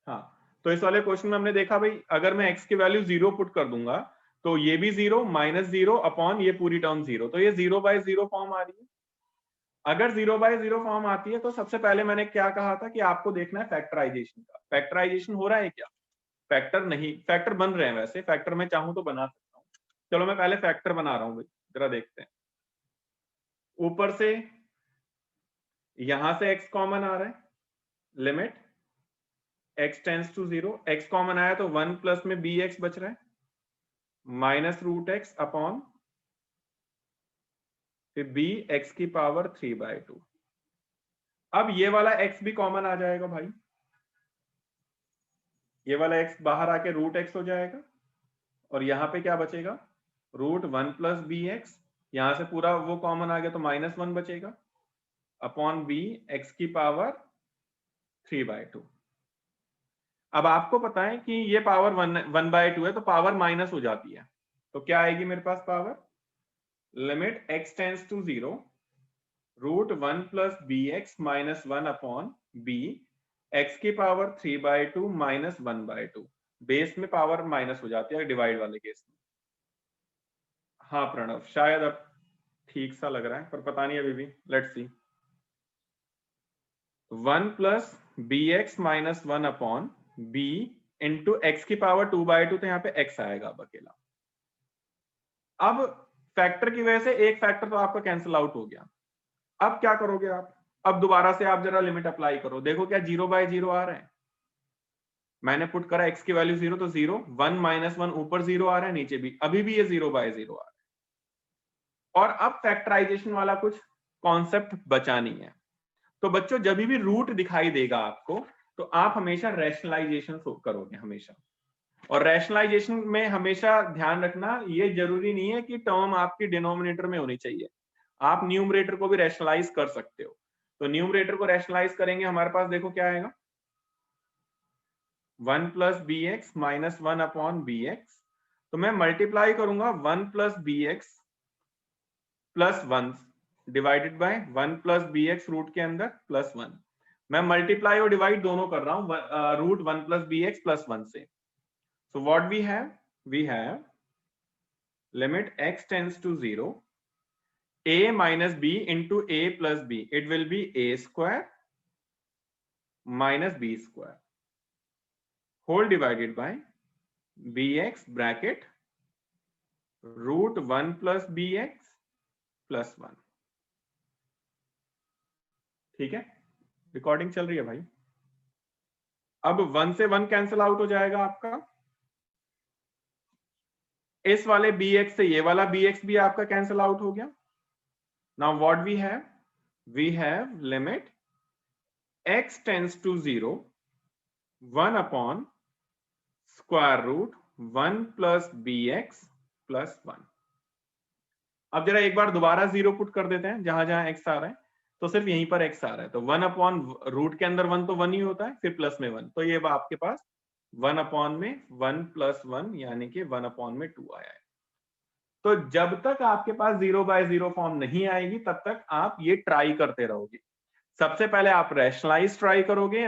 हाँ, तो इस वाले क्वेश्चन में हमने देखा भाई अगर मैं x की वैल्यू 0 पुट कर दूंगा तो ये भी 0 माइनस 0 अपॉन ये पूरी टर्म 0, तो ये 0/0 फॉर्म आ रही है। अगर 0/0 फॉर्म आती है तो सबसे पहले मैंने क्या कहा था कि आपको देखना है फैक्टराइजेशन का। फैक्टराइजेशन हो रहा है क्या? फैक्टर नहीं, फैक्टर बन रहे हैं, वैसे फैक्टर मैं चाहूं तो बना सकता हूँ। चलो मैं पहले फैक्टर बना रहा हूँ भाई, जरा देखते हैं। ऊपर से यहां से x कॉमन आ रहा है, limit x tends to 0, x common आया तो 1 प्लस में bx बच रहा है माइनस रूट एक्स अपॉन फिर b x की पावर 3/2। अब ये वाला x भी कॉमन आ जाएगा भाई, ये वाला x बाहर आके रूट एक्स हो जाएगा और यहां पे क्या बचेगा, रूट 1 प्लस बी एक्स, यहां से पूरा वो कॉमन आ गया तो -1 बचेगा अपॉन b x की पावर 3/2। अब आपको पता है कि ये पावर 1/2 है तो पावर माइनस हो जाती है, तो क्या आएगी मेरे पास power, limit x tends to 0 root 1 plus b x minus 1 upon b x की पावर 3/2 माइनस 1/2। बेस में पावर माइनस हो जाती है डिवाइड वाले केस में। हाँ प्रणव, शायद अब ठीक सा लग रहा है पर पता नहीं अभी भी, let's see. 1 plus b x minus 1 upon b into x की पावर 2/2, तो यहाँ पे x आएगा अब अकेला। अब फैक्टर की वजह से एक फैक्टर तो आपका कैंसिल आउट हो गया। अब क्या करोगे आप, अब दोबारा से आप जरा लिमिट अप्लाई करो, देखो क्या 0/0 आ रहा है। मैंने पुट करा x की वैल्यू 0 तो 0, 1 माइनस 1 ऊपर 0 आ रहा है, नीचे भी अभी भी ये 0/0 आ रहा है। और अब फैक्टराइजेशन वाला कुछ कॉन्सेप्ट बचा नहीं है। तो बच्चों जब भी रूट दिखाई देगा आपको तो आप हमेशा रैशनलाइजेशन करोगे हमेशा। और रैशनलाइजेशन में हमेशा ध्यान रखना, ये जरूरी नहीं है कि टर्म आपकी डिनोमिनेटर में होनी चाहिए, आप न्यूमरेटर को भी रैशनलाइज कर सकते हो। तो न्यूमरेटर को रैशनलाइज करेंगे, हमारे पास देखो क्या आएगा, 1 plus b x minus 1 upon b x. तो मैं मल्टीप्लाई करूंगा 1 plus b x plus 1 divided by 1 plus b x root के अंदर प्लस 1। मैं मल्टीप्लाई और डिवाइड दोनों कर रहा हूं root 1 plus b x plus 1 से। So what we have limit x tends to 0 a minus b into a plus b, it will be a square minus b square whole divided by bx bracket root 1 plus bx plus 1। ठीक है, recording चल रही है भाई। अब 1 से 1 cancel out हो जाएगा आपका, इस वाले bx से ये वाला bx भी आपका कैंसिल आउट हो गया। Now what we have limit x tends to 0 1 upon square root 1 plus b x plus 1। अब जरा एक बार दोबारा 0 पुट कर देते हैं, जहां जहां x आ रहा है तो सिर्फ यहीं पर x आ रहा है, तो 1 अपॉन रूट के अंदर 1 तो 1 ही होता है, फिर प्लस में 1, तो ये आपके पास 1 अपॉन में 1 प्लस 1 यानी कि 1 अपॉन में 2 आया है। तो जब तक आपके पास 0/0 फॉर्म नहीं आएगी तब तक आप ये ट्राई करते रहोगे। सबसे पहले आप रैशनलाइज ट्राई करोगे,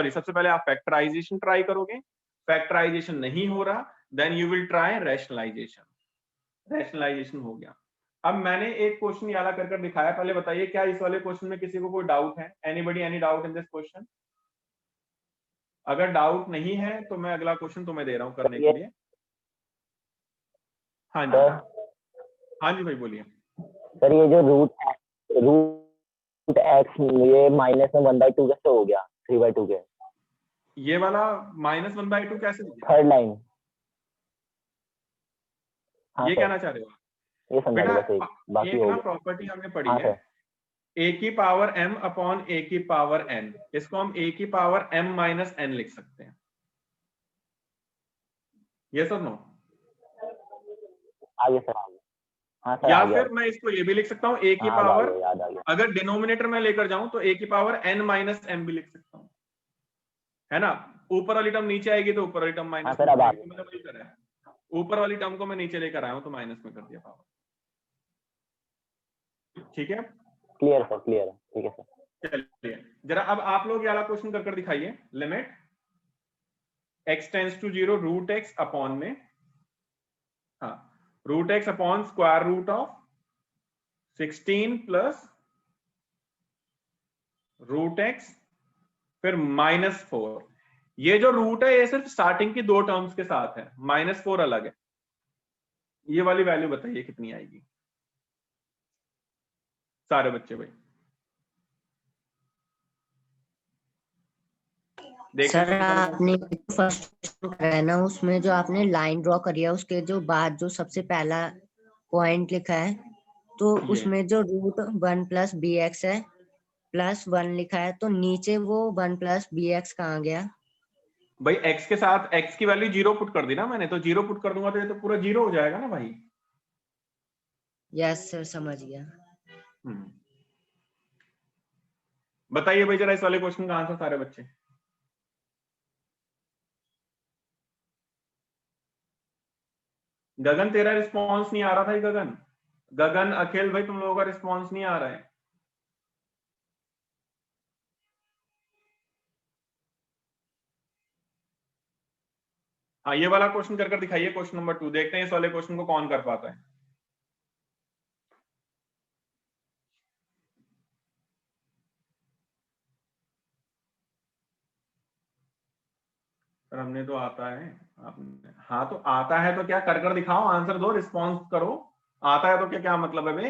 सबसे पहले आप फैक्टराइजेशन ट्राई करोगे, फैक्टराइजेशन नहीं हो रहा then you will try rationalisation. Rationalisation हो गया। अब मैंने एक क्वेश्चन याला कर दिखाया, पहले बताइए क्या इस वाले क्वेश्चन में किसी को कोई डाउट है? Anybody any doubt in this question? अगर डाउट नहीं है तो मैं अगला क्वेश्चन तुम्हें दे रहा हूं करने के लिए। हाँ जी, हाँ जी भाई बोलिए। सर ये जो रूट एक्स ये माइनस में 1/2 कैसे हो गया 3/2 के? ये वाला -1/2 कैसे हो गया? Third line. हाँ ये सर, कहना चाह रहे हो ये समझा बेटा? लो बस, बाकी एक हो ना गया। प्रॉपर्टी हमने पढ़ी हाँ है, सर। a की पावर m अपॉन a की पावर n, इसको हम a की पावर m माइनस n लिख सकते हैं, यस और नो? आगे सर, आगे। हाँ सर, या आ गया। फिर मैं इसको ये भी लिख सकता हूँ a की हाँ अब आ पावर, गया, याद आ गया। अगर डिनोमिनेटर में लेकर जाऊं तो a की पावर n माइनस m भी लिख सकता हूँ, है ना? ऊपर वाली टर्म नीचे आएगी तो ऊपर वाली टर्म हाँ माइनस सर, में हो अब आ जाएगी, तो गया। मैंने वही करा है, ऊपर वाली टर्म को मैं नीचे लेकर आया हूं तो माइनस में कर दिया पावर। ठीक है, क्लियर सर, क्लियर है, ठीक है सर। चलिए जरा अब आप लोग ये वाला क्वेश्चन कर दिखाइए। Limit x tends to 0 root x upon में, हाँ root x upon square root of 16 plus root x फिर -4। ये जो रूट है ये सिर्फ स्टार्टिंग की 2 टर्म्स के साथ है, -4 अलग है। ये वाली वैल्यू बताइए कितनी आएगी सारे बच्चे भाई। सर आपने फर्स्ट कराया है ना, उसमें जो आपने लाइन ड्रॉ करी है उसके जो बाद जो सबसे पहला पॉइंट लिखा है, तो उसमें जो रूट 1 प्लस बी एक्स है प्लस 1 लिखा है, तो नीचे वो 1 प्लस बी एक्स कहाँ गया? भाई x के साथ x की वैल्यू 0 पुट कर दी ना मैंने, तो 0 पुट कर दूंगा तो ये तो पूरा 0 हो जाएगा ना भाई। यस सर समझ गया। बताइए भाई जरा इस वाले क्वेश्चन का आंसर सारे बच्चे। गगन तेरा रिस्पॉन्स नहीं आ रहा था गगन, गगन अखिल भाई तुम लोगों का रिस्पॉन्स नहीं आ रहा है। हाँ ये वाला क्वेश्चन कर दिखाइए, क्वेश्चन नंबर 2, देखते हैं इस वाले क्वेश्चन को कौन कर पाता है। सर हमने तो आता है आपने, हाँ तो आता है तो क्या कर दिखाओ, आंसर दो, रिस्पॉन्स करो। आता है तो क्या क्या मतलब है भाई?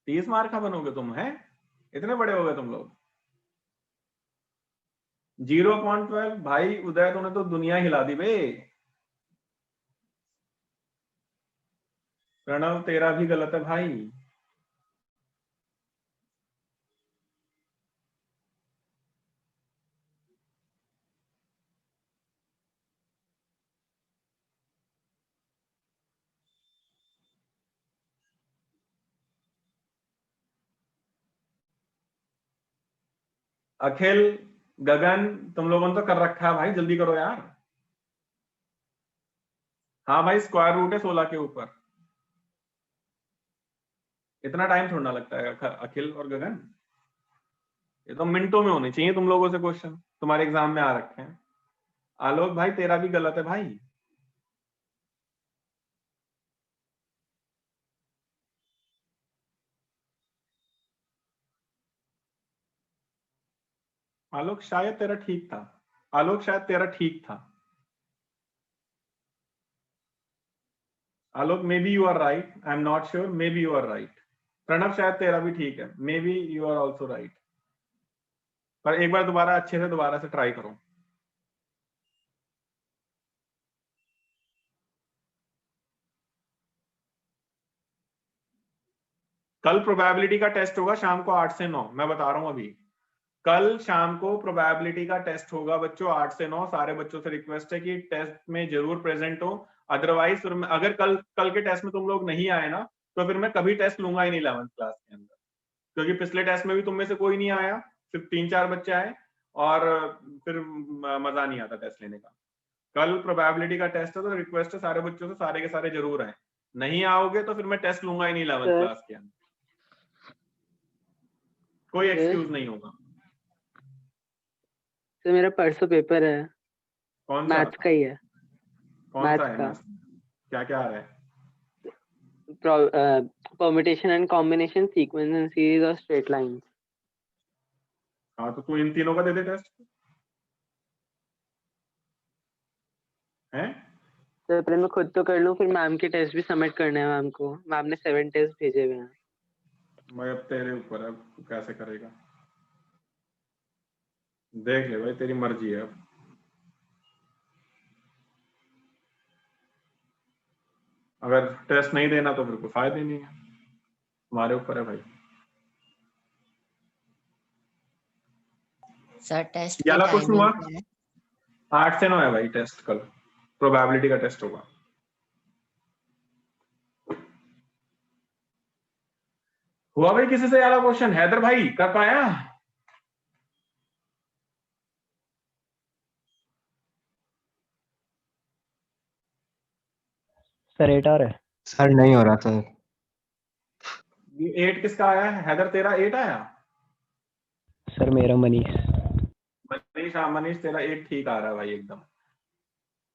30 मार्क का बनोगे तुम, है इतने बड़े हो गए तुम लोग। 0.12 भाई उदय तूने तो दुनिया हिला दी बे। प्रणव तेरा भी गलत है भाई। अखिल गगन तुम लोगों ने तो कर रखा है भाई, जल्दी करो यार। हाँ भाई स्क्वायर रूट है 16 के ऊपर, इतना टाइम थोड़ा ना लगता है अखिल और गगन, ये तो मिनटों में होने चाहिए तुम लोगों से क्वेश्चन, तुम्हारे एग्जाम में आ रखे हैं। आलोक भाई तेरा भी गलत है भाई। आलोक शायद तेरा ठीक था, आलोक शायद तेरा ठीक था। Alok may be you are right, I am not sure, may be you are right. Pranav शायद तेरा भी ठीक है, may be you are also right. पर एक बार दोबारा अच्छे से दोबारा से ट्राई करो। कल प्रोबेबिलिटी का टेस्ट होगा शाम को 8 से 9, मैं बता रहा हूं अभी। कल शाम को प्रोबेबिलिटी का टेस्ट होगा बच्चों 8 से 9, सारे बच्चों से रिक्वेस्ट है कि टेस्ट में जरूर प्रेजेंट हो। अदरवाइज फिर अगर कल के टेस्ट में तुम लोग नहीं आए ना, तो फिर मैं कभी टेस्ट लूंगा ही नहीं 11th क्लास के अंदर, क्योंकि पिछले टेस्ट में भी तुम में से कोई नहीं आया, सिर्फ 3-4 बच्चे आए, और फिर मजा नहीं आता टेस्ट लेने का। कल प्रोबेबिलिटी का टेस्ट है तो रिक्वेस्ट है सारे बच्चों से, सारे के सारे जरूर आए। नहीं आओगे तो फिर मैं टेस्ट लूंगा ही नहीं 11th क्लास के अंदर, कोई एक्सक्यूज नहीं होगा। तो मेरा परसों पेपर है, कौन सा? मैथ्स का ही है। कौन सा है मैथ्स? क्या क्या आ रहा है? Permutation and combination, sequence and series और स्ट्रेट लाइंस। हाँ तो तू इन तीनों का दे दे टेस्ट है। तो पहले मैं खुद तो कर लूं, फिर मैम के टेस्ट भी सबमिट करने हैं मैम को। मैम ने 7 टेस्ट भेजे हुए हैं। मैं अब तेरे ऊपर है, तू कैसे करेगा देख ले भाई, तेरी मर्जी है। अब अगर टेस्ट नहीं देना तो फिर कोई फायदा ही नहीं है, तुम्हारे ऊपर है भाई। सर टेस्ट ये की वाला क्वेश्चन हुआ टाइमिंग क्या है? 8 से 9 है भाई टेस्ट, कल प्रोबेबिलिटी का टेस्ट होगा। हुआ भाई किसी से ये वाला क्वेश्चन? हैदर भाई कर पाया? सर 8 आ रहा है। सर नहीं हो रहा था। ये 8 किसका आया है? हैदर तेरा 8 आया? सर मेरा मनीष। मनीष, हाँ मनीष तेरा 8 ठीक आ रहा है भाई, एकदम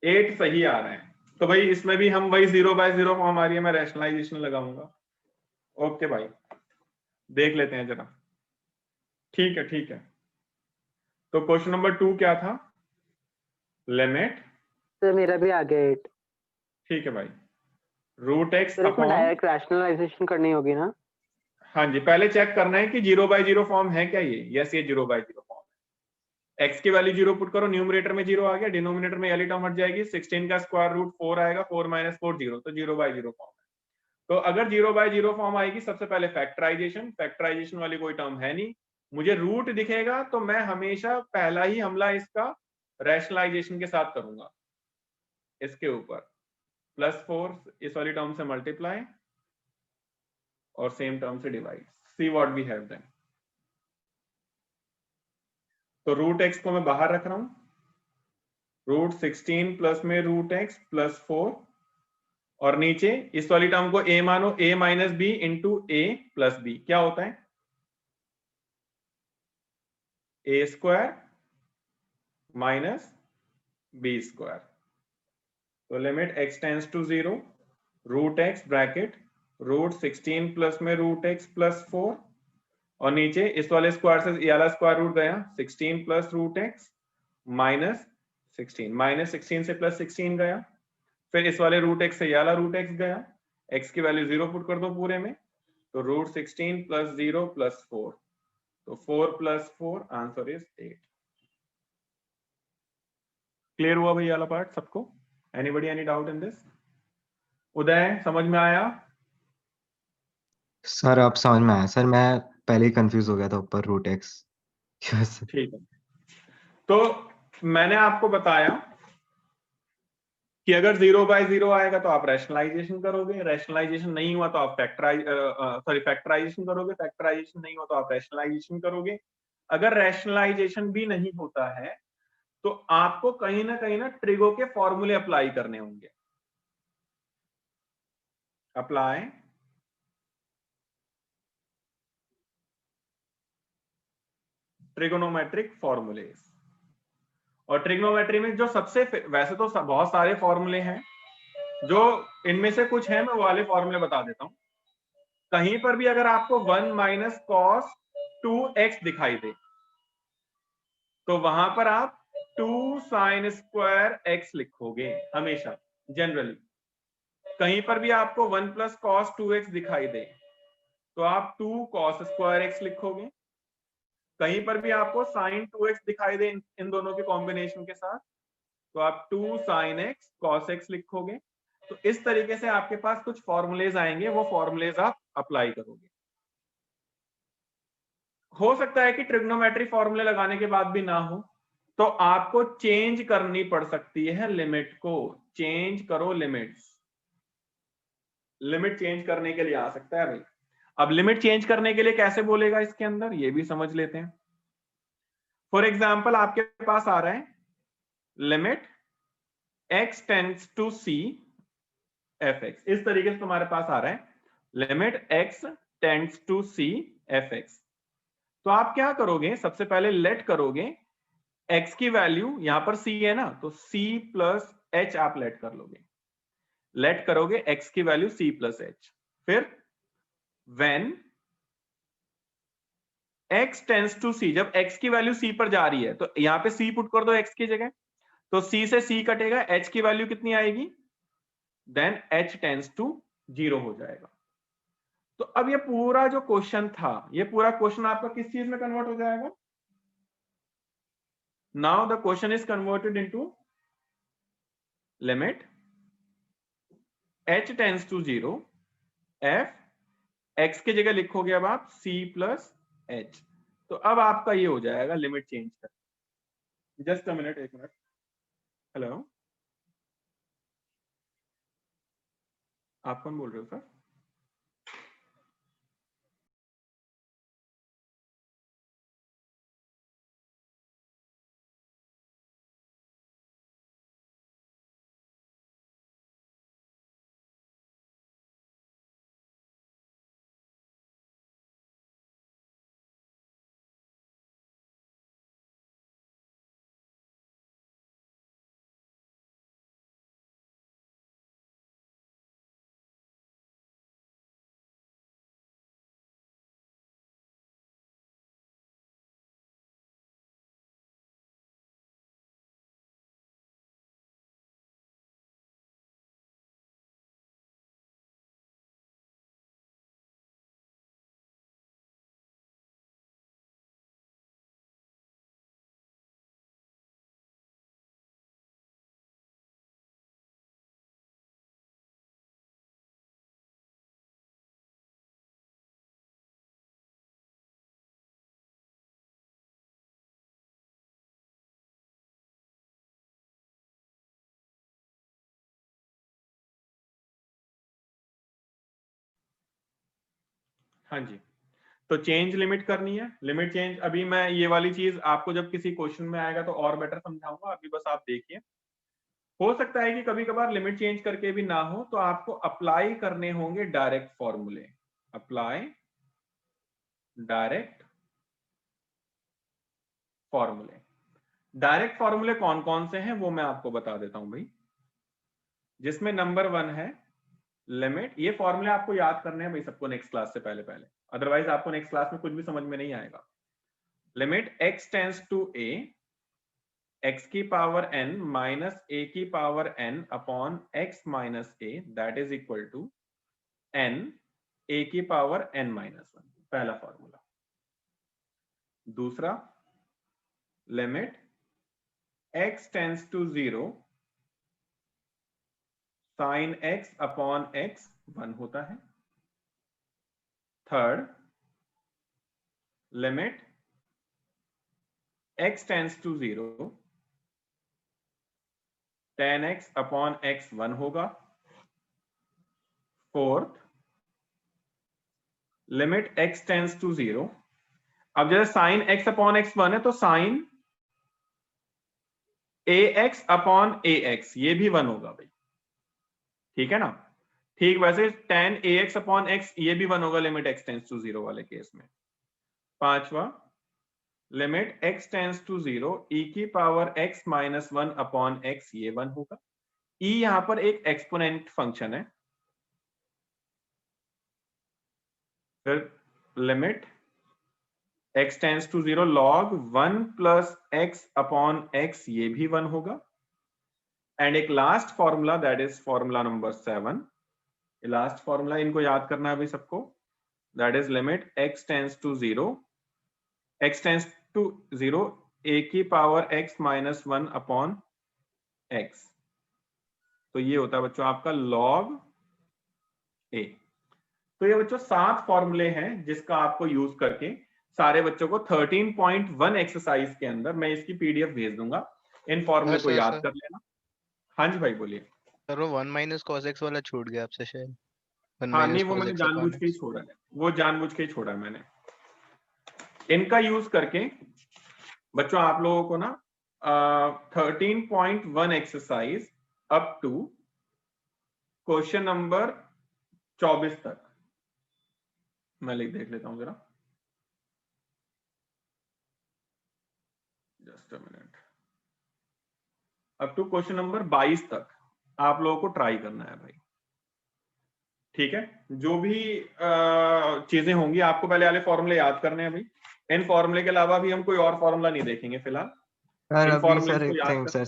8 सही आ रहे हैं। तो भाई इसमें भी हम वही 0/0 फॉर्म आ रही है, मैं रैशनलाइजेशन लगाऊंगा। ओके भाई, देख लेते हैं जरा। ठीक है ठीक है। तो क्वेश्चन नंबर 2 क्या था? लिमिट, सर मेरा भी आ गया 8। ठीक है भाई, रूट एक्स सर इसमें अपॉन, डायरेक्ट रैशनलाइजेशन करनी होगी ना? हाँ जी, पहले चेक करना है कि 0/0 फॉर्म है क्या ये। यस, ये 0/0 फॉर्म है। एक्स की वैल्यू 0 पुट करो, न्यूमरेटर में 0 आ गया, डिनोमिनेटर में वाली टर्म हट जाएगी, 16 का स्क्वायर रूट 4 आएगा, 4 - 4 0, तो 0/0 फॉर्म है। तो अगर 0/0 फॉर्म आएगी, सबसे पहले फैक्टराइजेशन, फैक्टराइजेशन वाली कोई टर्म है नहीं, मुझे रूट दिखेगा तो मैं हमेशा पहला ही हमला इसका रैशनलाइजेशन के साथ करूंगा। इसके ऊपर +4 इस वाली टर्म से मल्टीप्लाई और सेम टर्म से divide, see what we have then. तो रूट एक्स को मैं बाहर रख रहा हूं, रूट 16 प्लस में रूट एक्स +4, और नीचे इस वाली टर्म को a मानो, a - b into a + b, क्या होता है a² - b²। तो limit x tends to 0, root x bracket root 16 plus में रूट एक्स +4, और नीचे इस वाले स्क्वायर से ये वाला स्क्वायर रूट गया, 16 प्लस रूट एक्स -16, -16 से +16 गया, फिर इस वाले रूट एक्स से ये वाला रूट एक्स गया, x की वैल्यू 0 पुट कर दो पूरे में, तो रूट 16 + 0 + 4, तो 4 + 4 आंसर इज 8। क्लियर हुआ भैया वाला पार्ट सबको? Anybody any doubt in this? Uday, समझ में आया? सर अब समझ में आया सर, मैं पहले ही कंफ्यूज हो गया था ऊपर रूट एक्स। ठीक है, तो मैंने आपको बताया कि अगर 0/0 आएगा तो आप रैशनलाइजेशन करोगे, रैशनलाइजेशन नहीं हुआ तो आप फैक्टराइजेशन करोगे, फैक्टराइजेशन नहीं हुआ तो आप रैशनलाइजेशन करोगे। अगर रैशनलाइजेशन भी नहीं होता है तो आपको कहीं ना ट्रिगो के फॉर्मूले अप्लाई करने होंगे। Apply trigonometric formulas. और ट्रिग्नोमेट्री में जो सबसे, वैसे तो बहुत सारे फॉर्मूले हैं, जो इनमें से कुछ है मैं वो वाले फॉर्मूले बता देता हूं। कहीं पर भी अगर आपको 1 - cos 2x दिखाई दे तो वहां पर आप 2 sin² x लिखोगे हमेशा, जनरली। कहीं पर भी आपको 1 + cos 2x दिखाई दे तो आप 2 cos² x लिखोगे। कहीं पर भी आपको sin 2x दिखाई दे इन दोनों के कॉम्बिनेशन के साथ तो आप 2 sin x cos x लिखोगे। तो इस तरीके से आपके पास कुछ फॉर्मूलेज आएंगे, वो फॉर्मूलेज आप अप्लाई करोगे। हो सकता है कि ट्रिग्नोमेट्री फॉर्मूले लगाने के बाद भी ना हो, तो आपको चेंज करनी पड़ सकती है लिमिट को। चेंज करो लिमिट्स, लिमिट चेंज करने के लिए आ सकता है भाई। अब लिमिट चेंज करने के लिए कैसे बोलेगा इसके अंदर, ये भी समझ लेते हैं। फॉर एग्जाम्पल आपके पास आ रहा है limit x tends to c f(x), इस तरीके से तुम्हारे पास आ रहा है limit x tends to c f(x). तो आप क्या करोगे, सबसे पहले लेट करोगे x की वैल्यू, यहां पर c है ना, तो c + h आप लेट कर लोगे। लेट करोगे x की वैल्यू c + h, फिर when x tends to c, जब x की वैल्यू c पर जा रही है तो यहां पे c पुट कर दो x की जगह, तो c से c कटेगा, h की वैल्यू कितनी आएगी, देन h टेंड्स टू 0 हो जाएगा। तो अब ये पूरा जो क्वेश्चन था, ये पूरा क्वेश्चन आपका किस चीज में कन्वर्ट हो जाएगा? Now the question is converted into limit h tends to 0 f, x की जगह लिखोगे अब आप c + h। तो अब आपका ये हो जाएगा लिमिट चेंज कर। जस्ट अ मिनट, एक मिनट। हेलो, आप कौन बोल रहे हो सर? हाँ जी, तो चेंज लिमिट करनी है, लिमिट चेंज। अभी मैं ये वाली चीज आपको जब किसी क्वेश्चन में आएगा तो और बेटर समझाऊंगा, अभी बस आप देखिए। हो सकता है कि कभी कभार लिमिट चेंज करके भी ना हो, तो आपको अप्लाई करने होंगे डायरेक्ट फॉर्मूले। अप्लाई डायरेक्ट फॉर्मूले। डायरेक्ट फॉर्मूले कौन कौन से हैं वो मैं आपको बता देता हूं भाई। जिसमें नंबर 1 है लिमिट, ये फॉर्मूले आपको याद करने हैं भाई सबको नेक्स्ट क्लास से पहले पहले, अदरवाइज आपको नेक्स्ट क्लास में कुछ भी समझ में नहीं आएगा। Limit x tends to a, x की पावर n माइनस a की power n upon x minus a, that is equal to n a की पावर n माइनस 1, पहला फॉर्मूला। दूसरा limit x tends to 0, sine x upon x 1 होता है। Third limit x tends to 0, tan x upon x 1 होगा। Fourth limit x tends to 0, अब जैसे sign x upon x 1 है तो साइन ax अपॉन ax ये भी 1 होगा भाई, ठीक है ना। ठीक वैसे tan ax अपॉन x ये भी 1 होगा लिमिट x टेंड्स टू 0 वाले केस में। पांचवा limit x tends to 0, e की power x minus 1 upon x ये 1 होगा। e यहां पर एक एक्सपोनेंट फंक्शन है। फिर limit x tends to 0 log 1 plus x upon x ये भी 1 होगा। एंड एक last formula that is formula number 7, last formula इनको याद करना है भाई सबको, that is limit x tends to 0, x tends to 0 a की power x minus 1 upon x, तो ये होता है बच्चों आपका log a। तो ये बच्चों 7 फॉर्मूले हैं जिसका आपको यूज करके सारे बच्चों को 13.1 एक्सरसाइज के अंदर मैं इसकी पीडीएफ भेज दूंगा, इन फॉर्मूले को याद कर लेना। हाँ जी भाई बोलिए। सर वो 1 माइनस cos x वाला छूट गया आपसे शायद। 1 हाँ नहीं माइनस वो cos मैंने x जानबूझ अपॉन के ही x। छोड़ा है, वो जानबूझ के ही छोड़ा है मैंने। इनका यूज करके बच्चों आप लोगों को ना 13.1 exercise up to question number 24 तक मैं देख लेता हूं जरा, just a minute. Up to question number 22 तक आप लोगों को ट्राई करना है भाई, ठीक है। जो भी चीजें होंगी आपको पहले वाले फॉर्मूले याद करने हैं भाई। इन फॉर्मूले के अलावा भी हम कोई और फॉर्मूला नहीं देखेंगे फिलहाल। सर इन अभी फॉर्मूले सर को एक याद थिंग कर।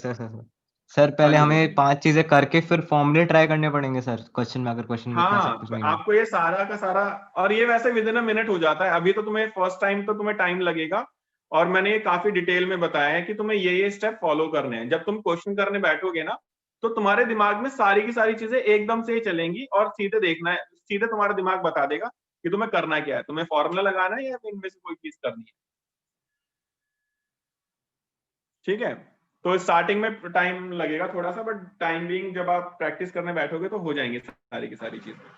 सर हाँ पहले जी हमें बोलिए। 5 चीजें करके फिर फॉर्मूले ट्राई करने पड़ेंगे सर, क्वेश्चन में अगर क्वेश्चन में इतना सब कुछ हाँ नहीं है। आपको ये सारा का सारा, और ये वैसे विद इन अ मिनट हो जाता है। अभी तो तुम्हें फर्स्ट टाइम तो तुम्हें टाइम लगेगा, और मैंने ये काफी डिटेल में बताया है कि तुम्हें ये स्टेप फॉलो करने हैं। जब तुम क्वेश्चन करने बैठोगे ना तो तुम्हारे दिमाग में सारी की सारी चीजें एकदम से ही चलेंगी, और सीधे देखना है, सीधे तुम्हारा दिमाग बता देगा कि तुम्हें करना क्या है, तुम्हें फॉर्मूला लगाना है या इनमें से कोई चीज करनी है, ठीक है। तो स्टार्टिंग में टाइम लगेगा थोड़ा सा, बट टाइम बीइंग जब आप प्रैक्टिस करने बैठोगे तो हो जाएंगी सारी की सारी चीजें।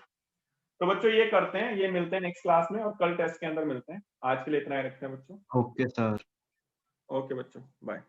तो बच्चों ये करते हैं, ये मिलते हैं नेक्स्ट क्लास में और कल टेस्ट के अंदर मिलते हैं। आज के लिए इतना ही रखते हैं बच्चों। Okay sir. ओके बच्चों, बाय।